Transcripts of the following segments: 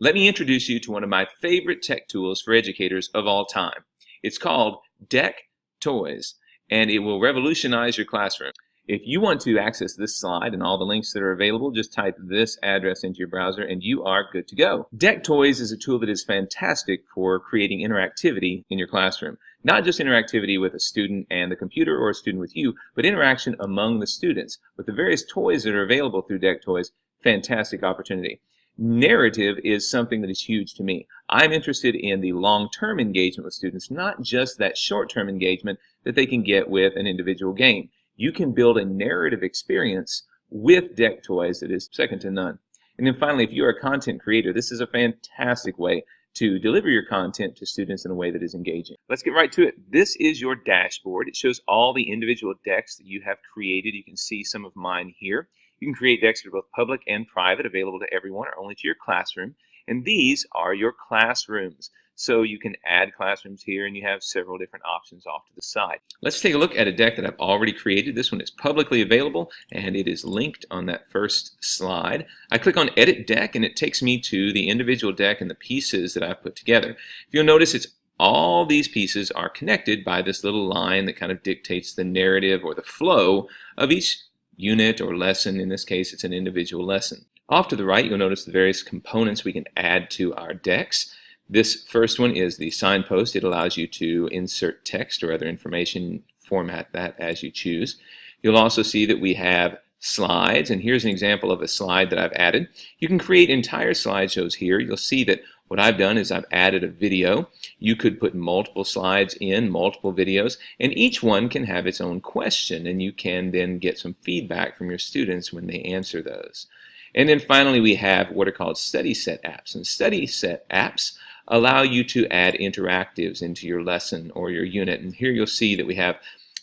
Let me introduce you to one of my favorite tech tools for educators of all time. It's called Deck Toys, and it will revolutionize your classroom. If you want to access this slide and all the links that are available, just type this address into your browser and you are good to go. Deck Toys is a tool that is fantastic for creating interactivity in your classroom. Not just interactivity with a student and the computer or a student with you, but interaction among the students. With the various toys that are available through Deck Toys, fantastic opportunity. Narrative is something that is huge to me. I'm interested in the long-term engagement with students, not just that short-term engagement that they can get with an individual game. You can build a narrative experience with Deck Toys that is second to none. And then finally, if you're a content creator, this is a fantastic way to deliver your content to students in a way that is engaging. Let's get right to it. This is your dashboard. It shows all the individual decks that you have created. You can see some of mine here. You can create decks that are both public and private, available to everyone or only to your classroom. And these are your classrooms. So you can add classrooms here, and you have several different options off to the side. Let's take a look at a deck that I've already created. This one is publicly available, and it is linked on that first slide. I click on Edit Deck, and it takes me to the individual deck and the pieces that I've put together. If you'll notice, all these pieces are connected by this little line that kind of dictates the narrative or the flow of each unit or lesson. In this case, it's an individual lesson. Off to the right, you'll notice the various components we can add to our decks. This first one is the signpost. It allows you to insert text or other information, format that as you choose. You'll also see that we have slides, and here's an example of a slide that I've added. You can create entire slideshows here. You'll see that what I've done is I've added a video. You could put multiple slides in, multiple videos, and each one can have its own question, and you can then get some feedback from your students when they answer those. And then finally, we have what are called study set apps. And study set apps allow you to add interactives into your lesson or your unit. And here you'll see that we have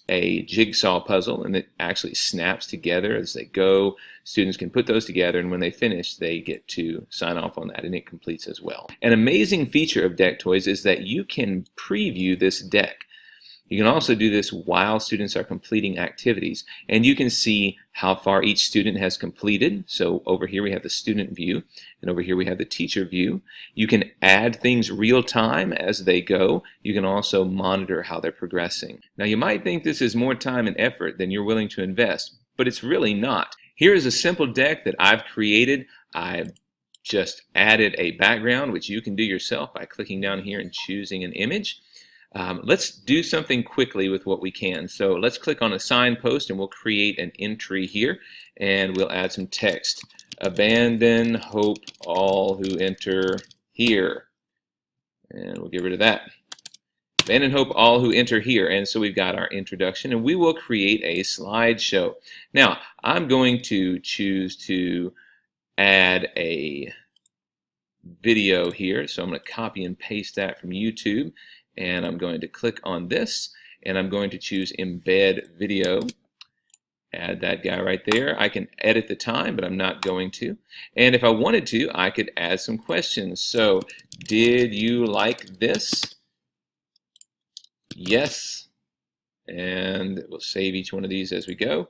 a jigsaw puzzle, and it actually snaps together as they go. Students can put those together, and when they finish, they get to sign off on that, and it completes as well. An amazing feature of Deck Toys is that you can preview this deck. You can also do this while students are completing activities, and you can see how far each student has completed. So over here we have the student view, and over here we have the teacher view. You can add things real time as they go. You can also monitor how they're progressing. Now you might think this is more time and effort than you're willing to invest, but it's really not. Here is a simple deck that I've created. I've just added a background, which you can do yourself by clicking down here and choosing an image. Let's do something quickly with what we can. So let's click on a signpost, and we'll create an entry here, and we'll add some text. Abandon hope all who enter here. And we'll get rid of that. Abandon hope all who enter here. And so we've got our introduction, and we will create a slideshow. Now, I'm going to choose to add a video here. So I'm going to copy and paste that from YouTube. And I'm going to click on this, and I'm going to choose embed video. Add that guy right there. I can edit the time, but I'm not going to. And if I wanted to, I could add some questions. So, did you like this? Yes. And we'll save each one of these as we go.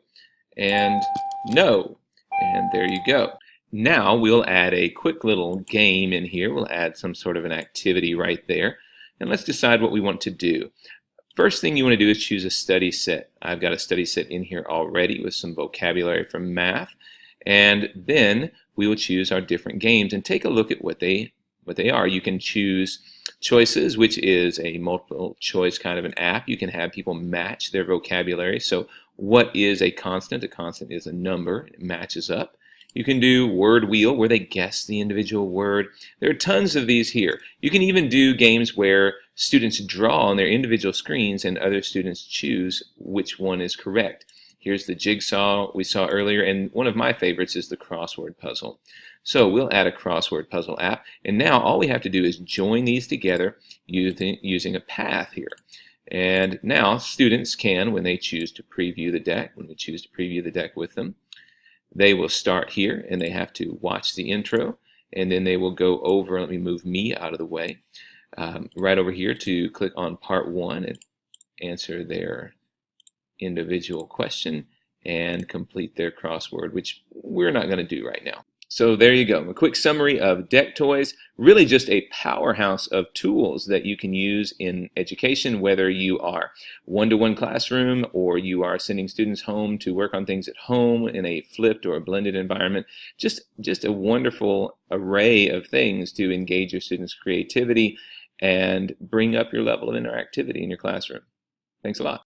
And no. And there you go. Now we'll add a quick little game in here. We'll add some sort of an activity right there. And let's decide what we want to do. First thing you want to do is choose a study set. I've got a study set in here already with some vocabulary from math. And then we will choose our different games and take a look at what they are. You can choose choices, which is a multiple choice kind of an app. You can have people match their vocabulary. So what is a constant? A constant is a number. It matches up. You can do word wheel, where they guess the individual word. There are tons of these here. You can even do games where students draw on their individual screens and other students choose which one is correct. Here's the jigsaw we saw earlier, and one of my favorites is the crossword puzzle. So we'll add a crossword puzzle app, and now all we have to do is join these together using a path here. And now students can, when they choose to preview the deck, with them, they will start here, and they have to watch the intro, and then they will go over. Let me move me out of the way. Right over here to click on part 1 and answer their individual question and complete their crossword, which we're not going to do right now. So there you go. A quick summary of DEC Toys. Really just a powerhouse of tools that you can use in education, whether you are one-to-one classroom or you are sending students home to work on things at home in a flipped or a blended environment. Just a wonderful array of things to engage your students' creativity and bring up your level of interactivity in your classroom. Thanks a lot.